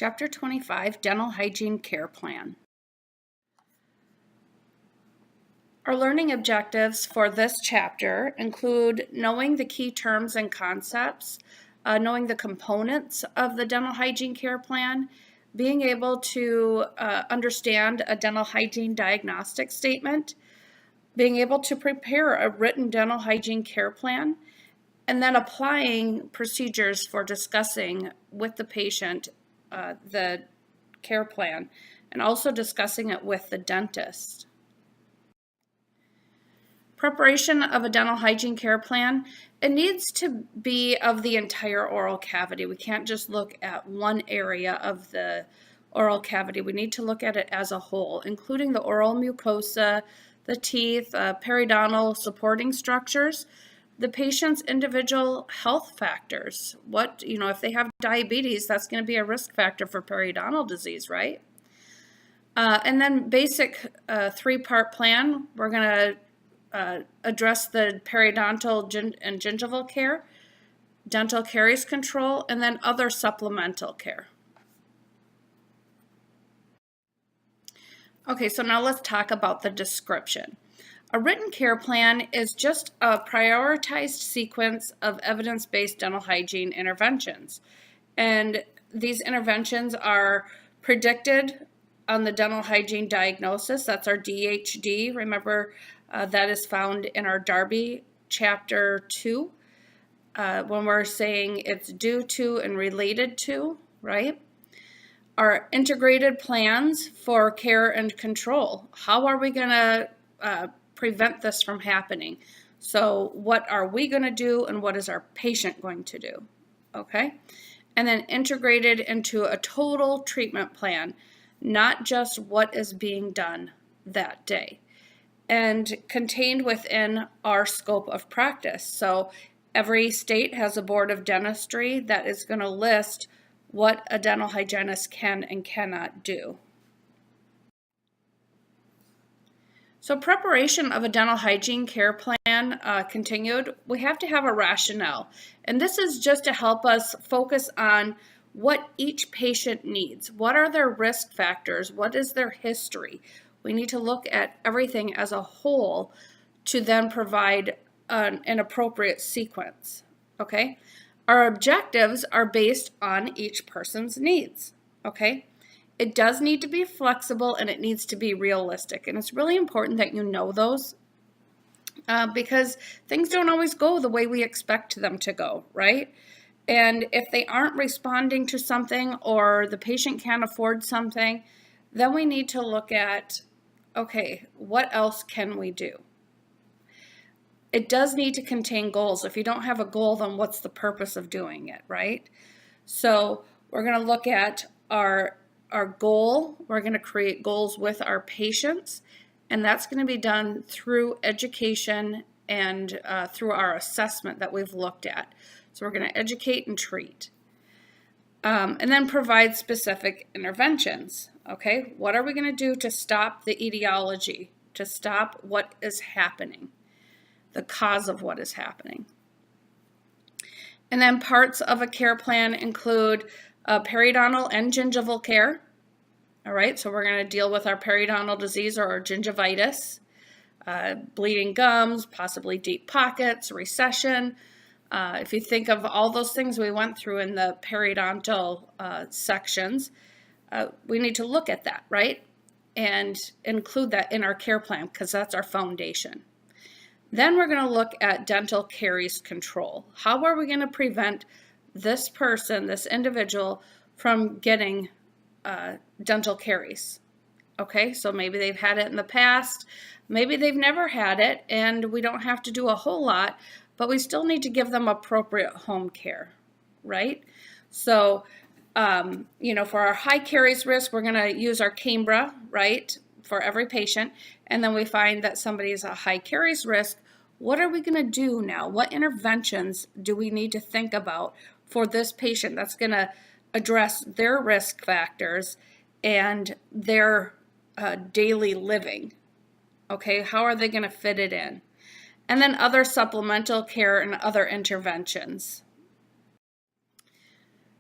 Chapter 25, Dental Hygiene Care Plan. Our learning objectives for this chapter include knowing the key terms and concepts, knowing the components of the dental hygiene care plan, being able to understand a dental hygiene diagnostic statement, being able to prepare a written dental hygiene care plan, and then applying procedures for discussing with the patient the care plan, and also discussing it with the dentist. Preparation of a dental hygiene care plan, it needs to be of the entire oral cavity. We can't just look at one area of the oral cavity. We need to look at it as a whole, including the oral mucosa, the teeth, periodontal supporting structures, the patient's individual health factors. If they have diabetes, that's going to be a risk factor for periodontal disease, right? And then basic three-part plan. We're going to address the periodontal and gingival care, dental caries control, and then other supplemental care. Okay, so now let's talk about the description. A written care plan is just a prioritized sequence of evidence-based dental hygiene interventions. And these interventions are predicted on the dental hygiene diagnosis. That's our DHD. Remember, that is found in our Darby chapter 2 when we're saying it's due to and related to, right? Our integrated plans for care and control. How are we going to prevent this from happening? So what are we going to do and what is our patient going to do? Okay? And then integrated into a total treatment plan, not just what is being done that day, and contained within our scope of practice. So every state has a board of dentistry that is going to list what a dental hygienist can and cannot do. So preparation of a dental hygiene care plan continued, we have to have a rationale. And this is just to help us focus on what each patient needs. What are their risk factors? What is their history? We need to look at everything as a whole to then provide an appropriate sequence, okay? Our objectives are based on each person's needs, okay? It does need to be flexible and it needs to be realistic. And it's really important that you know those because things don't always go the way we expect them to go, right? And if they aren't responding to something or the patient can't afford something, then we need to look at, okay, what else can we do? It does need to contain goals. If you don't have a goal, then what's the purpose of doing it, right? So we're going to look at our goal. We're going to create goals with our patients, and that's going to be done through education and through our assessment that we've looked at. So we're going to educate and treat. And then provide specific interventions. Okay, what are we going to do to stop the etiology, to stop what is happening, the cause of what is happening? And then parts of a care plan include periodontal and gingival care. All right, so we're going to deal with our periodontal disease or our gingivitis, bleeding gums, possibly deep pockets, recession. If you think of all those things we went through in the periodontal sections, we need to look at that, right? And include that in our care plan because that's our foundation. Then we're going to look at dental caries control. How are we going to prevent this person, this individual, from getting dental caries? Okay, so maybe they've had it in the past, maybe they've never had it, and we don't have to do a whole lot, but we still need to give them appropriate home care, right? So, for our high caries risk, we're going to use our Cambra, right, for every patient. And then we find that somebody is a high caries risk. What are we going to do now? What interventions do we need to think about for this patient that's going to address their risk factors and their daily living? Okay, how are they going to fit it in? And then other supplemental care and other interventions.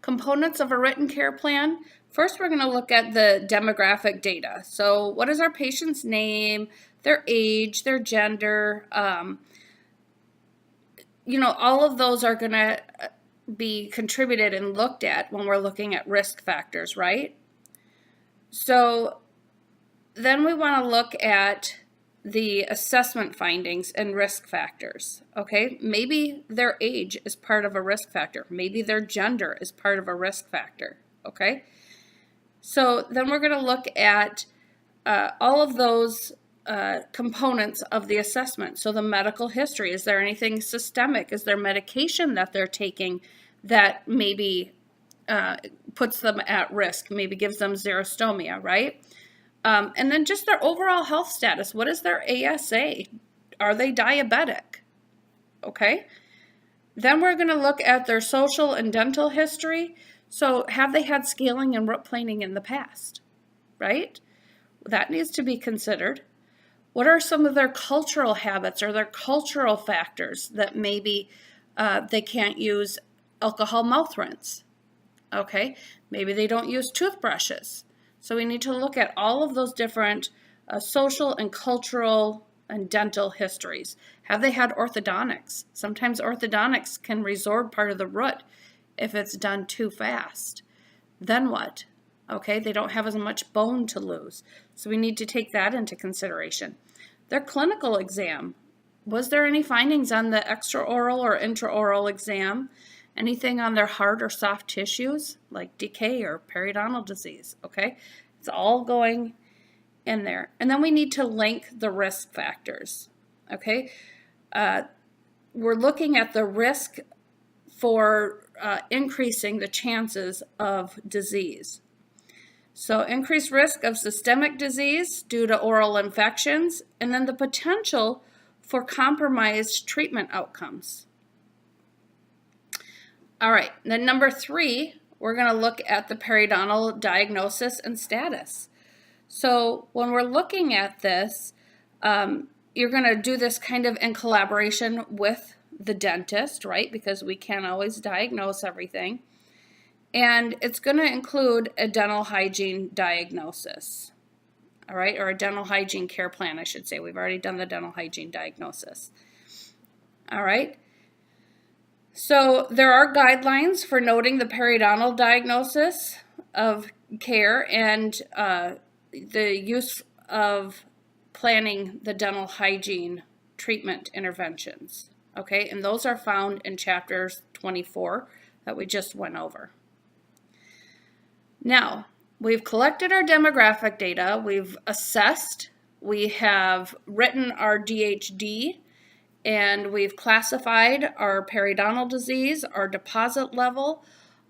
Components of a written care plan. First, we're going to look at the demographic data. So what is our patient's name, their age, their gender? All of those are going to be contributed and looked at when we're looking at risk factors, right? So then we want to look at the assessment findings and risk factors, okay? Maybe their age is part of a risk factor. Maybe their gender is part of a risk factor, okay? So then we're going to look at all of those components of the assessment. So the medical history, is there anything systemic? Is there medication that they're taking that maybe puts them at risk, maybe gives them xerostomia, right? And then just their overall health status. What is their ASA? Are they diabetic? Okay. Then we're going to look at their social and dental history. So have they had scaling and root planing in the past, right? That needs to be considered. What are some of their cultural habits or their cultural factors that maybe they can't use alcohol mouth rinse? Okay, maybe they don't use toothbrushes. So we need to look at all of those different social and cultural and dental histories. Have they had orthodontics? Sometimes orthodontics can resorb part of the root if it's done too fast. Then what? Okay, they don't have as much bone to lose. So we need to take that into consideration. Their clinical exam. Was there any findings on the extraoral or intraoral exam? Anything on their hard or soft tissues like decay or periodontal disease, okay? It's all going in there. And then we need to link the risk factors, okay? We're looking at the risk for increasing the chances of disease. So increased risk of systemic disease due to oral infections, and then the potential for compromised treatment outcomes. All right, then number 3, we're going to look at the periodontal diagnosis and status. So when we're looking at this, you're going to do this kind of in collaboration with the dentist, right? Because we can't always diagnose everything. And it's going to include a dental hygiene diagnosis, all right? Or a dental hygiene care plan, I should say. We've already done the dental hygiene diagnosis. All right. So there are guidelines for noting the periodontal diagnosis of care and the use of planning the dental hygiene treatment interventions, okay? And those are found in chapters 24 that we just went over. Now, we've collected our demographic data, we've assessed, we have written our DHD, and we've classified our periodontal disease, our deposit level,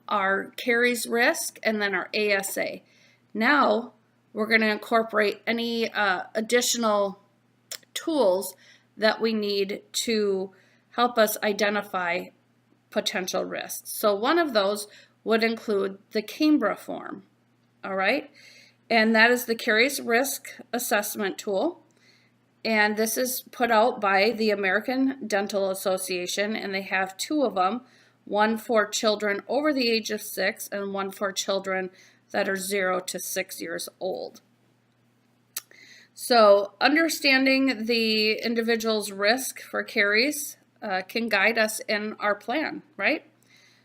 our caries risk, and then our ASA. Now, we're going to incorporate any additional tools that we need to help us identify potential risks. So one of those would include the Cambra form, all right? And that is the caries risk assessment tool. And this is put out by the American Dental Association, and they have 2 of them, one for children over the age of 6 and one for children that are 0 to 6 years old. So understanding the individual's risk for caries can guide us in our plan, right?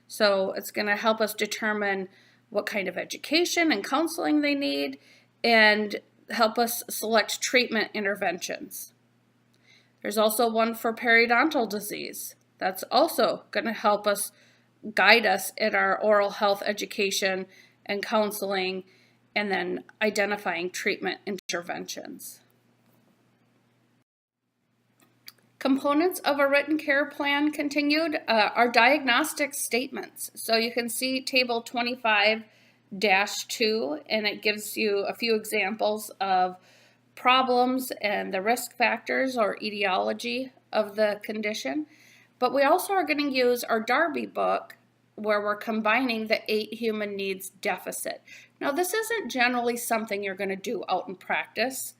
So it's going to help us determine what kind of education and counseling they need and help us select treatment interventions. There's also one for periodontal disease. That's also going to help us guide us in our oral health education and counseling, and then identifying treatment interventions. Components of a written care plan continued are diagnostic statements. So you can see table 25-2, and it gives you a few examples of problems and the risk factors or etiology of the condition. But we also are going to use our Darby book, where we're combining the 8 human needs deficit. Now, this isn't generally something you're going to do out in practice,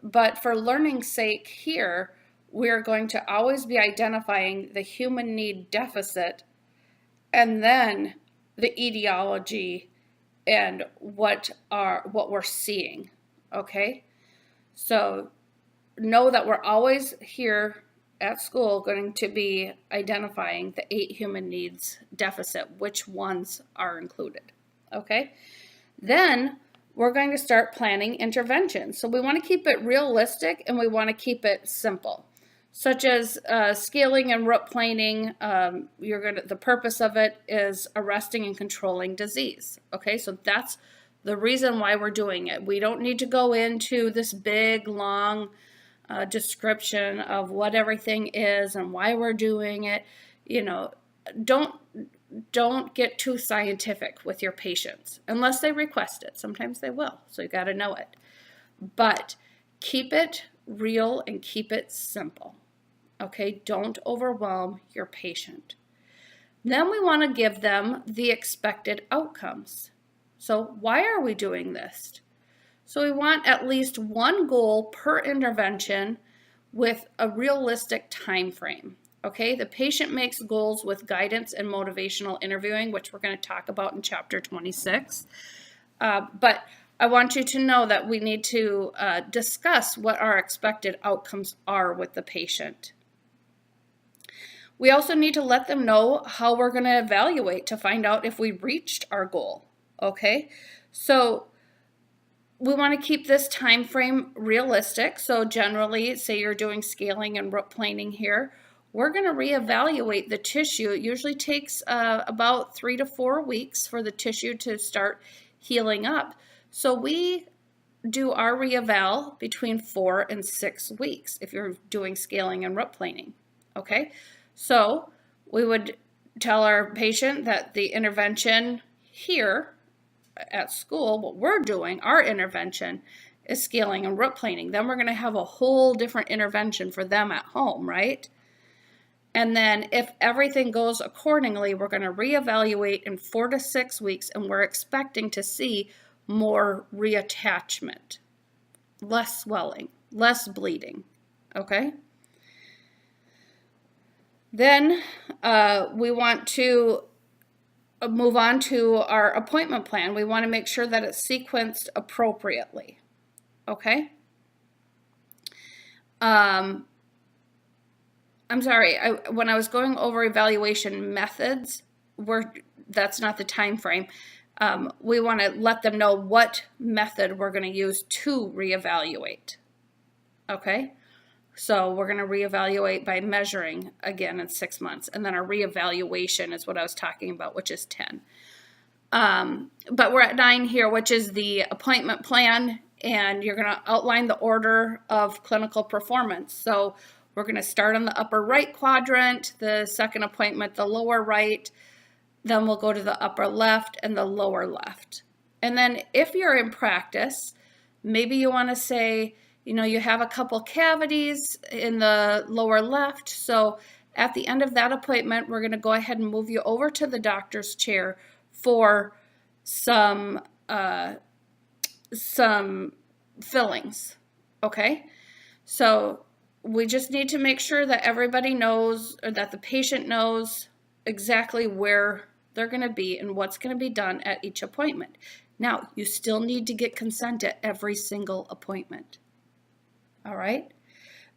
but for learning's sake here, we're going to always be identifying the human need deficit and then the etiology and what we're seeing, okay? So know that we're always here at school going to be identifying the 8 human needs deficit, which ones are included, okay? Then we're going to start planning interventions. So we want to keep it realistic and we want to keep it simple, such as scaling and root planing. The purpose of it is arresting and controlling disease. Okay, so that's the reason why we're doing it. We don't need to go into this big, long description of what everything is and why we're doing it. You know, don't get too scientific with your patients unless they request it. Sometimes they will, so you got to know it. But keep it real and keep it simple. Okay, don't overwhelm your patient. Then we want to give them the expected outcomes. So why are we doing this? So we want at least one goal per intervention with a realistic time frame. Okay, the patient makes goals with guidance and motivational interviewing, which we're going to talk about in chapter 26. But I want you to know that we need to discuss what our expected outcomes are with the patient. We also need to let them know how we're going to evaluate to find out if we reached our goal. Okay, so we want to keep this time frame realistic. So generally, say you're doing scaling and root planing here, we're going to reevaluate the tissue. It usually takes about 3 to 4 weeks for the tissue to start healing up. So we do our reeval between 4 and 6 weeks if you're doing scaling and root planing. Okay, so we would tell our patient that the intervention here at school, what we're doing, our intervention is scaling and root planing. Then we're going to have a whole different intervention for them at home, right? And then if everything goes accordingly, we're going to reevaluate in 4 to 6 weeks, and we're expecting to see more reattachment, less swelling, less bleeding, okay? Then we want to move on to our appointment plan. We want to make sure that it's sequenced appropriately, okay? I'm sorry, when I was going over evaluation methods, that's not the time frame. We want to let them know what method we're going to use to reevaluate, okay? So we're going to reevaluate by measuring again in 6 months. And then our reevaluation is what I was talking about, which is 10. But we're at 9 here, which is the appointment plan. And you're going to outline the order of clinical performance. So we're going to start on the upper right quadrant, the second appointment, the lower right. Then we'll go to the upper left and the lower left. And then if you're in practice, maybe you want to say, you know, you have a couple cavities in the lower left. So at the end of that appointment, we're going to go ahead and move you over to the doctor's chair for some fillings. Okay. So we just need to make sure that everybody knows, or that the patient knows exactly where they're going to be and what's going to be done at each appointment. Now, you still need to get consent at every single appointment. All right.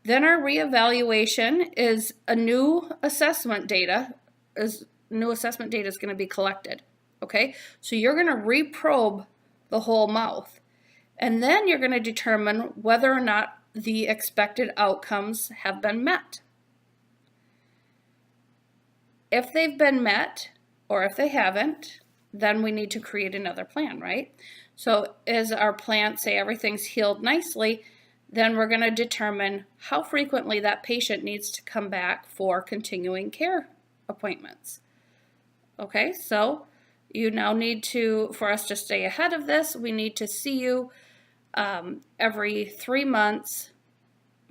Then our reevaluation is new assessment data is going to be collected. Okay. So you're going to reprobe the whole mouth, and then you're going to determine whether or not the expected outcomes have been met. If they've been met, or if they haven't, then we need to create another plan, right? So as our plan, say everything's healed nicely, then we're going to determine how frequently that patient needs to come back for continuing care appointments. Okay, so you now need to, for us to stay ahead of this, we need to see you every 3 months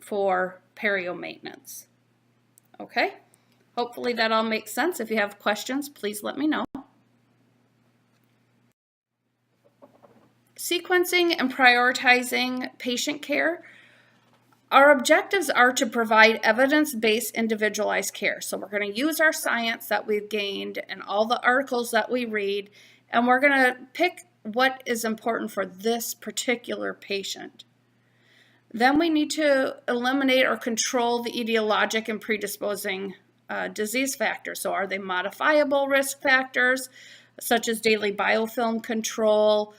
for perio maintenance. Okay, hopefully that all makes sense. If you have questions, please let me know. Sequencing and prioritizing patient care. Our objectives are to provide evidence-based individualized care. So we're going to use our science that we've gained and all the articles that we read, and we're going to pick what is important for this particular patient. Then we need to eliminate or control the etiologic and predisposing disease factors. So are they modifiable risk factors, such as daily biofilm control,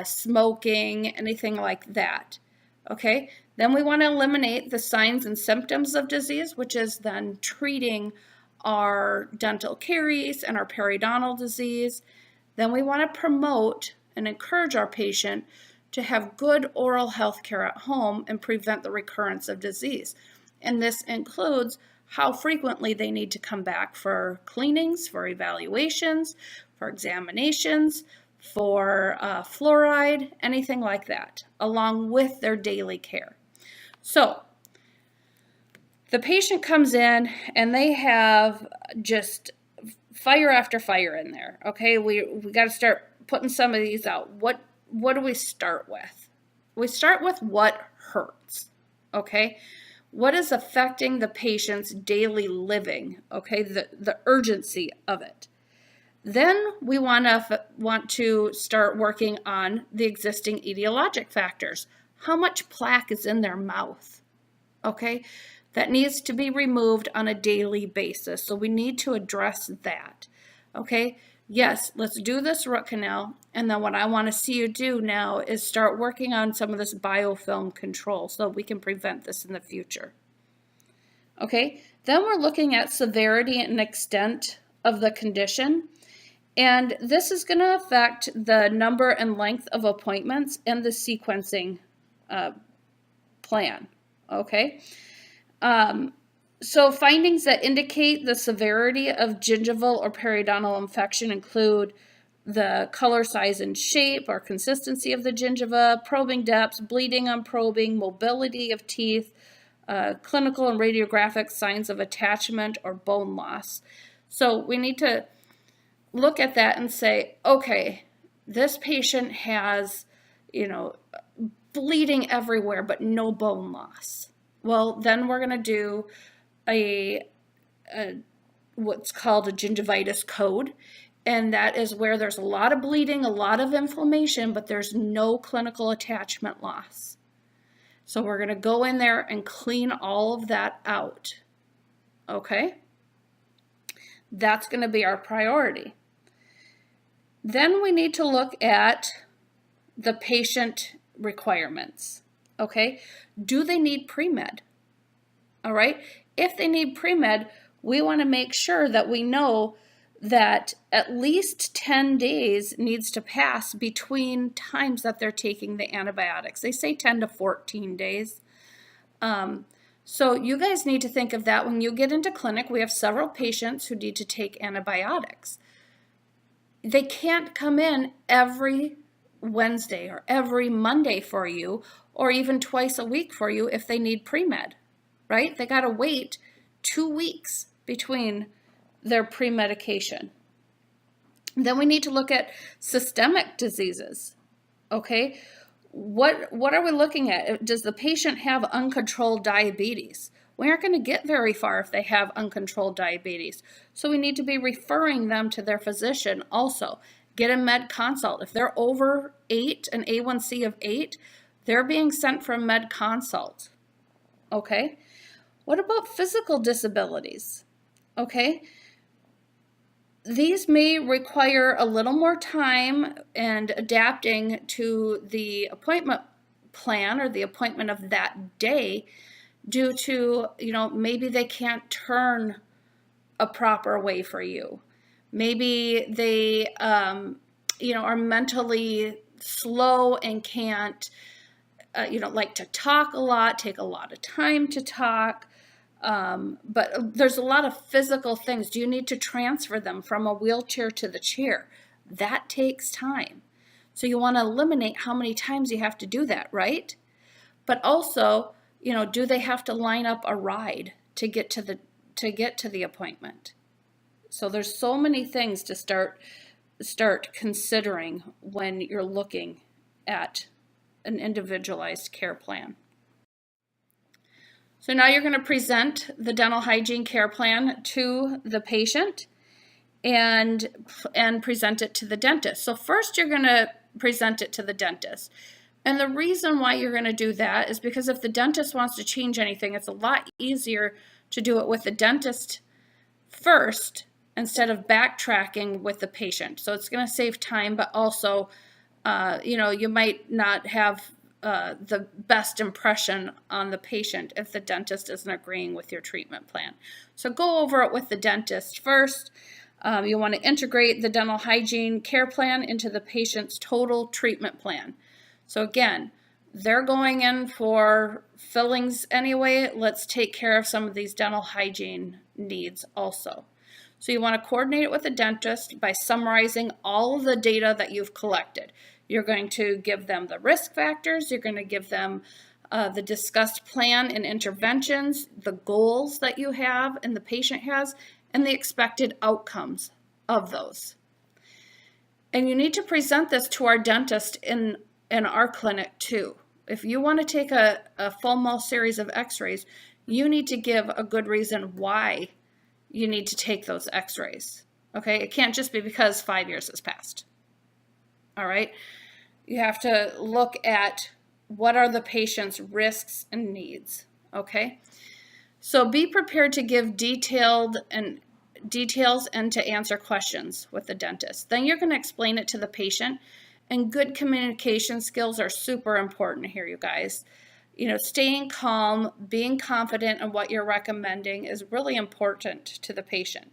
smoking, anything like that? Okay, then we want to eliminate the signs and symptoms of disease, which is then treating our dental caries and our periodontal disease. Then we want to promote and encourage our patient to have good oral health care at home and prevent the recurrence of disease. And this includes how frequently they need to come back for cleanings, for evaluations, for examinations, for fluoride, anything like that, along with their daily care. So the patient comes in and they have just fire after fire in there. Okay, we got to start putting some of these out. What do we start with? We start with what hurts. Okay, what is affecting the patient's daily living? Okay, the urgency of it. Then we want to start working on the existing etiologic factors. How much plaque is in their mouth? Okay, that needs to be removed on a daily basis. So we need to address that. Okay, yes, let's do this root canal. And then what I want to see you do now is start working on some of this biofilm control so we can prevent this in the future. Okay, then we're looking at severity and extent of the condition. And this is going to affect the number and length of appointments and the sequencing plan, okay? So findings that indicate the severity of gingival or periodontal infection include the color, size, and shape or consistency of the gingiva, probing depths, bleeding on probing, mobility of teeth, clinical and radiographic signs of attachment or bone loss. So we need to look at that and say, okay, this patient has, bleeding everywhere, but no bone loss. Well, then we're going to do what's called a gingivitis code. And that is where there's a lot of bleeding, a lot of inflammation, but there's no clinical attachment loss. So we're going to go in there and clean all of that out. Okay? That's going to be our priority. Then we need to look at the patient requirements. Okay? Do they need pre-med? All right? If they need pre-med, we want to make sure that we know that at least 10 days needs to pass between times that they're taking the antibiotics. They say 10 to 14 days. So you guys need to think of that when you get into clinic. We have several patients who need to take antibiotics. They can't come in every Wednesday or every Monday for you, or even twice a week for you if they need pre-med, right? They got to wait 2 weeks between their pre-medication. Then we need to look at systemic diseases, okay? What are we looking at? Does the patient have uncontrolled diabetes? We aren't going to get very far if they have uncontrolled diabetes. So we need to be referring them to their physician also. Get a med consult. If they're over 8, an A1C of 8, they're being sent for a med consult, okay? What about physical disabilities? Okay, these may require a little more time and adapting to the appointment plan or the appointment of that day due to, maybe they can't turn a proper way for you. Maybe they, are mentally slow and can't, like to talk a lot, take a lot of time to talk. But there's a lot of physical things. Do you need to transfer them from a wheelchair to the chair? That takes time. So you want to eliminate how many times you have to do that, right? But also, do they have to line up a ride to get to the appointment? So there's so many things to start considering when you're looking at an individualized care plan. So now you're going to present the dental hygiene care plan to the patient and present it to the dentist. So first you're going to present it to the dentist. And the reason why you're going to do that is because if the dentist wants to change anything, it's a lot easier to do it with the dentist first instead of backtracking with the patient. So it's going to save time, but also, you might not have the best impression on the patient if the dentist isn't agreeing with your treatment plan. So go over it with the dentist first. You want to integrate the dental hygiene care plan into the patient's total treatment plan. So again, they're going in for fillings anyway. Let's take care of some of these dental hygiene needs also. So you want to coordinate it with the dentist by summarizing all of the data that you've collected. You're going to give them the risk factors. You're going to give them the discussed plan and interventions, the goals that you have and the patient has, and the expected outcomes of those. And you need to present this to our dentist in our clinic too. If you want to take a full mouth series of x-rays, you need to give a good reason why you need to take those x-rays. Okay, it can't just be because 5 years has passed. All right, you have to look at what are the patient's risks and needs. Okay, so be prepared to give details and to answer questions with the dentist. Then you're going to explain it to the patient. And good communication skills are super important here, you guys. Staying calm, being confident in what you're recommending is really important to the patient.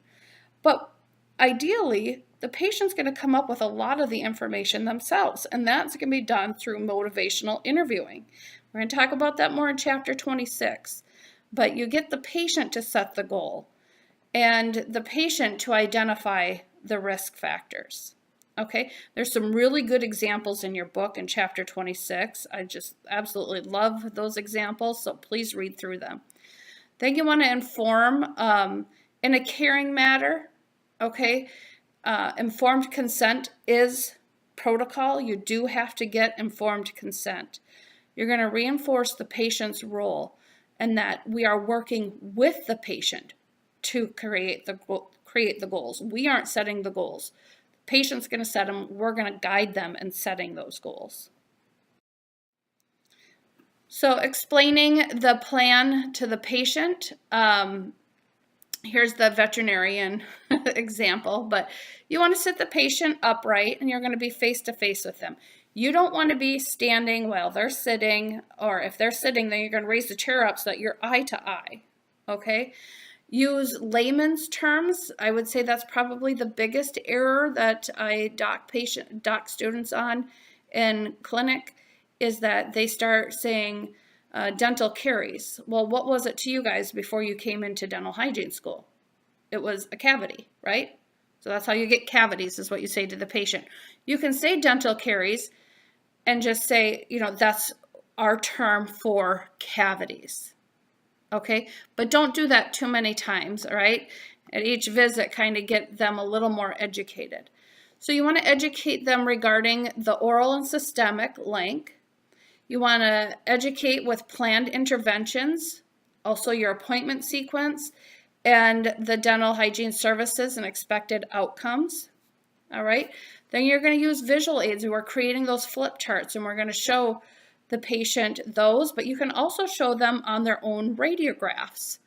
But ideally, the patient's going to come up with a lot of the information themselves, and that's going to be done through motivational interviewing. We're going to talk about that more in chapter 26. But you get the patient to set the goal and the patient to identify the risk factors. Okay, there's some really good examples in your book in chapter 26. I just absolutely love those examples, so please read through them. Then you want to inform in a caring matter. Okay, informed consent is protocol. You do have to get informed consent. You're going to reinforce the patient's role and that we are working with the patient to create the goals. We aren't setting the goals. Patient's going to set them. We're going to guide them in setting those goals. So explaining the plan to the patient, here's the veterinarian example, but you want to sit the patient upright and you're going to be face to face with them. You don't want to be standing while they're sitting, or if they're sitting, then you're going to raise the chair up so that you're eye to eye, okay? Use layman's terms. I would say that's probably the biggest error that I doc students on in clinic is that they start saying dental caries. Well, what was it to you guys before you came into dental hygiene school? It was a cavity, right? So that's how you get cavities, is what you say to the patient. You can say dental caries and just say, that's our term for cavities. Okay, but don't do that too many times, all right? At each visit, kind of get them a little more educated. So you want to educate them regarding the oral and systemic link. You want to educate with planned interventions, also your appointment sequence, and the dental hygiene services and expected outcomes, all right? Then you're going to use visual aids. We're creating those flip charts, and we're going to show the patient those, but you can also show them on their own radiographs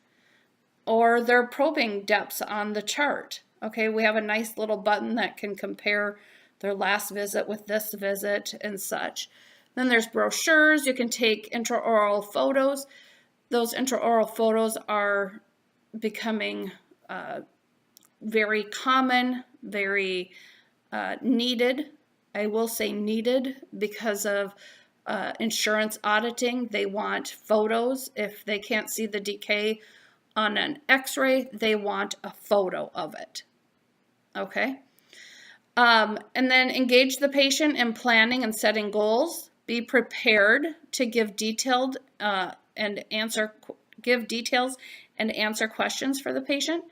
or their probing depths on the chart. Okay, we have a nice little button that can compare their last visit with this visit and such. Then there's brochures. You can take intraoral photos. Those intraoral photos are becoming very common, very needed. I will say needed because of insurance auditing. They want photos. If they can't see the decay on an x-ray, they want a photo of it. Okay. And then engage the patient in planning and setting goals. Be prepared to give detailed give details and answer questions for the patient.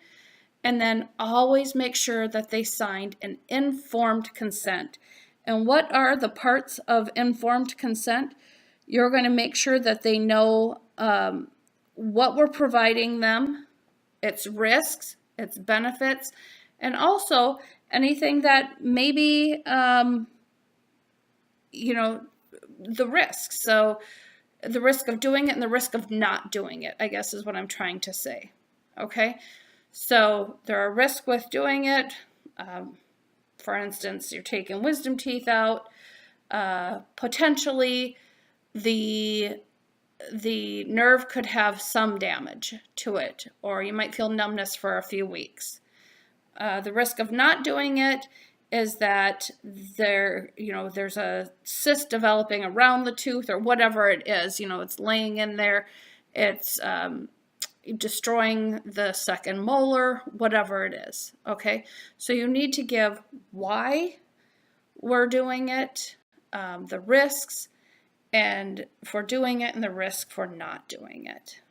And then always make sure that they signed an informed consent. And what are the parts of informed consent? You're going to make sure that they know what we're providing them, its risks, its benefits, and also anything that maybe, the risks. So the risk of doing it and the risk of not doing it, I guess is what I'm trying to say. Okay, so there are risks with doing it. For instance, you're taking wisdom teeth out. Potentially, the nerve could have some damage to it, or you might feel numbness for a few weeks. The risk of not doing it is that there's a cyst developing around the tooth or whatever it is. It's laying in there. It's destroying the second molar, whatever it is. Okay, so you need to give why we're doing it, the risks, and for doing it, and the risk for not doing it.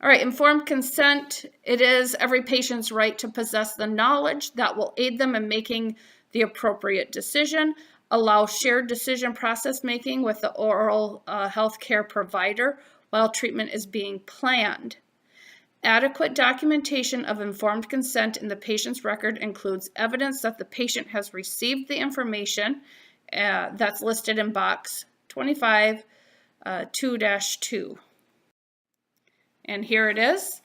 All right, informed consent. It is every patient's right to possess the knowledge that will aid them in making the appropriate decision, allow shared decision process making with the oral health care provider while treatment is being planned. Adequate documentation of informed consent in the patient's record includes evidence that the patient has received the information that's listed in box 25 2-2. And here it is.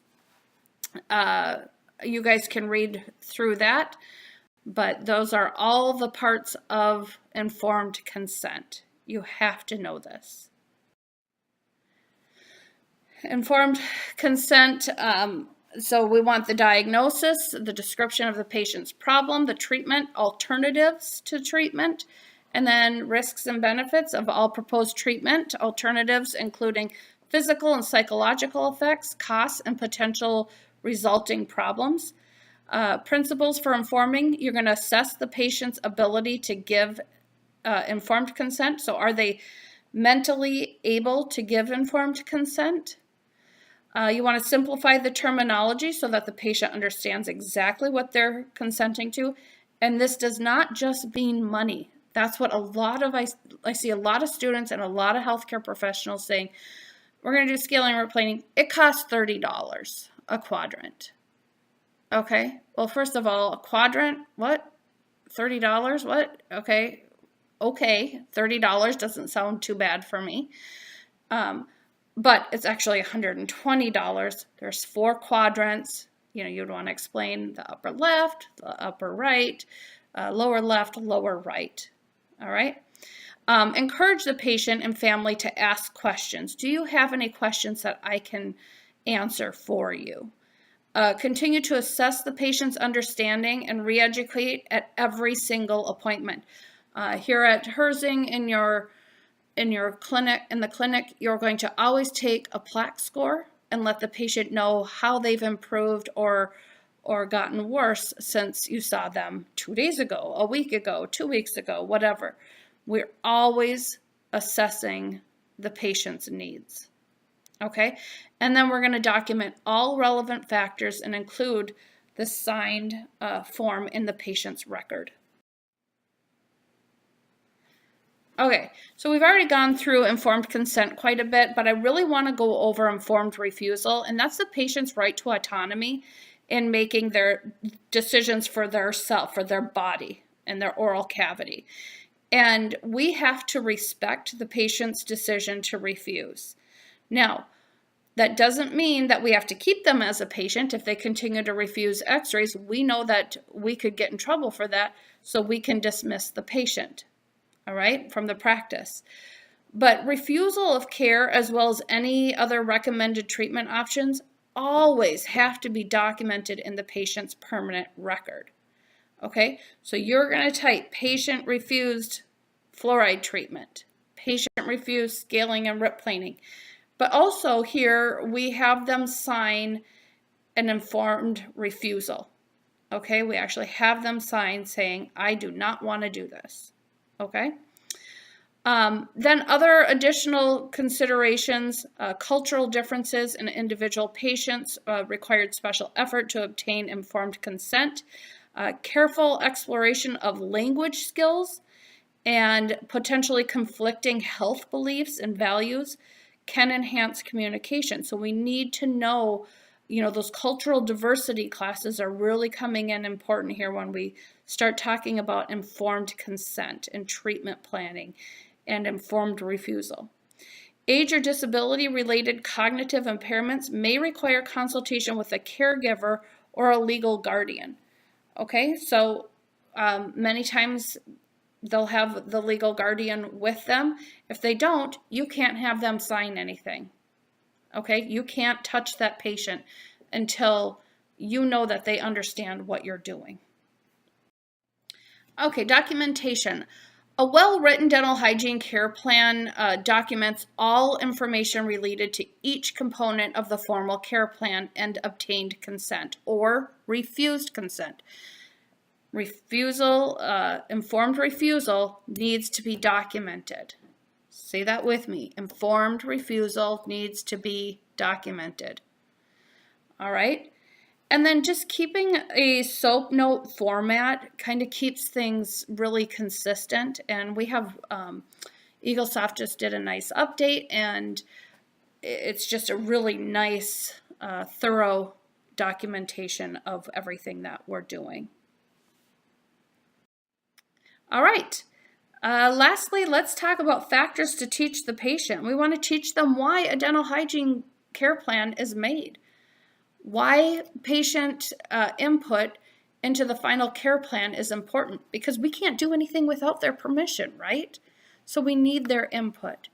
You guys can read through that, but those are all the parts of informed consent. You have to know this. Informed consent, so we want the diagnosis, the description of the patient's problem, the treatment, alternatives to treatment, and then risks and benefits of all proposed treatment, alternatives including physical and psychological effects, costs, and potential resulting problems. Principles for informing, you're going to assess the patient's ability to give informed consent. So are they mentally able to give informed consent? You want to simplify the terminology so that the patient understands exactly what they're consenting to. And this does not just mean money. That's what I see a lot of students and a lot of healthcare professionals saying, we're going to do scaling and replaning. It costs $30 a quadrant. Okay. Well, first of all, a quadrant, what? $30? What? Okay. $30 doesn't sound too bad for me. But it's actually $120. There's 4 quadrants. You'd want to explain the upper left, the upper right, lower left, lower right. All right. Encourage the patient and family to ask questions. Do you have any questions that I can answer for you? Continue to assess the patient's understanding and re-educate at every single appointment. Here at Herzing in the clinic, you're going to always take a plaque score and let the patient know how they've improved or gotten worse since you saw them 2 days ago, a week ago, 2 weeks ago, whatever. We're always assessing the patient's needs. Okay, and then we're going to document all relevant factors and include the signed form in the patient's record. Okay, so we've already gone through informed consent quite a bit, but I really want to go over informed refusal, and that's the patient's right to autonomy in making their decisions for their self, for their body and their oral cavity. And we have to respect the patient's decision to refuse. Now, that doesn't mean that we have to keep them as a patient. If they continue to refuse x-rays, we know that we could get in trouble for that, so we can dismiss the patient, all right, from the practice. But refusal of care, as well as any other recommended treatment options, always have to be documented in the patient's permanent record. Okay, so you're going to type patient refused fluoride treatment, patient refused scaling and rip planing. But also here we have them sign an informed refusal. Okay, we actually have them sign saying, I do not want to do this. Okay. Then other additional considerations, cultural differences in individual patients required special effort to obtain informed consent. Careful exploration of language skills and potentially conflicting health beliefs and values can enhance communication. So we need to know, those cultural diversity classes are really coming in important here when we start talking about informed consent and treatment planning and informed refusal. Age or disability-related cognitive impairments may require consultation with a caregiver or a legal guardian. Okay, so many times they'll have the legal guardian with them. If they don't, you can't have them sign anything. Okay, you can't touch that patient until you know that they understand what you're doing. Okay, documentation. A well-written dental hygiene care plan documents all information related to each component of the formal care plan and obtained consent or refused consent. Informed refusal needs to be documented. Say that with me. Informed refusal needs to be documented. All right. And then just keeping a SOAP note format kind of keeps things really consistent. And we have, Eaglesoft just did a nice update, and it's just a really nice, thorough documentation of everything that we're doing. All right. Lastly, let's talk about factors to teach the patient. We want to teach them why a dental hygiene care plan is made. Why patient input into the final care plan is important, because we can't do anything without their permission, right? So we need their input.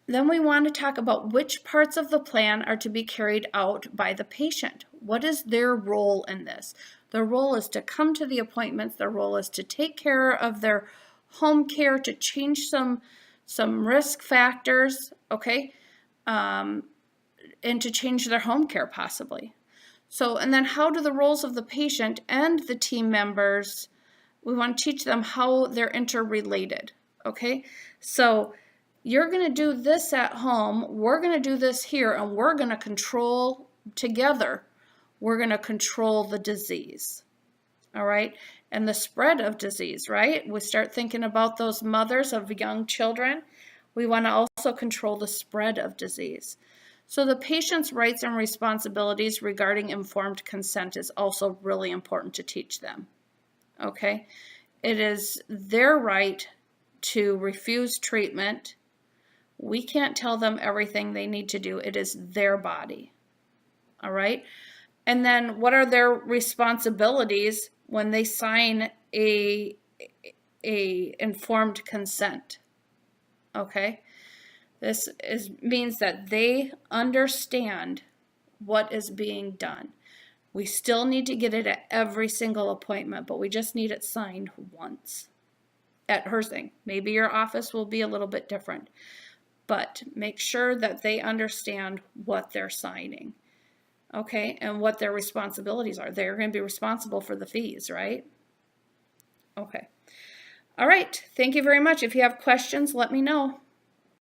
Then we want to talk about which parts of the plan are to be carried out by the patient. What is their role in this? Their role is to come to the appointments. Their role is to take care of their home care, to change some risk factors, okay? And to change their home care possibly. So, and then how do the roles of the patient and the team members, we want to teach them how they're interrelated, okay? So you're going to do this at home, we're going to do this here, and we're going to control together. We're going to control the disease, all right? And the spread of disease, right? We start thinking about those mothers of young children. We want to also control the spread of disease. So the patient's rights and responsibilities regarding informed consent is also really important to teach them, okay? It is their right to refuse treatment. We can't tell them everything they need to do. It is their body, all right? And then what are their responsibilities when they sign a informed consent, okay? This means that they understand what is being done. We still need to get it at every single appointment, but we just need it signed once at Hersing. Maybe your office will be a little bit different, but make sure that they understand what they're signing, okay, and what their responsibilities are. They're going to be responsible for the fees, right? Okay. All right. Thank you very much. If you have questions, let me know.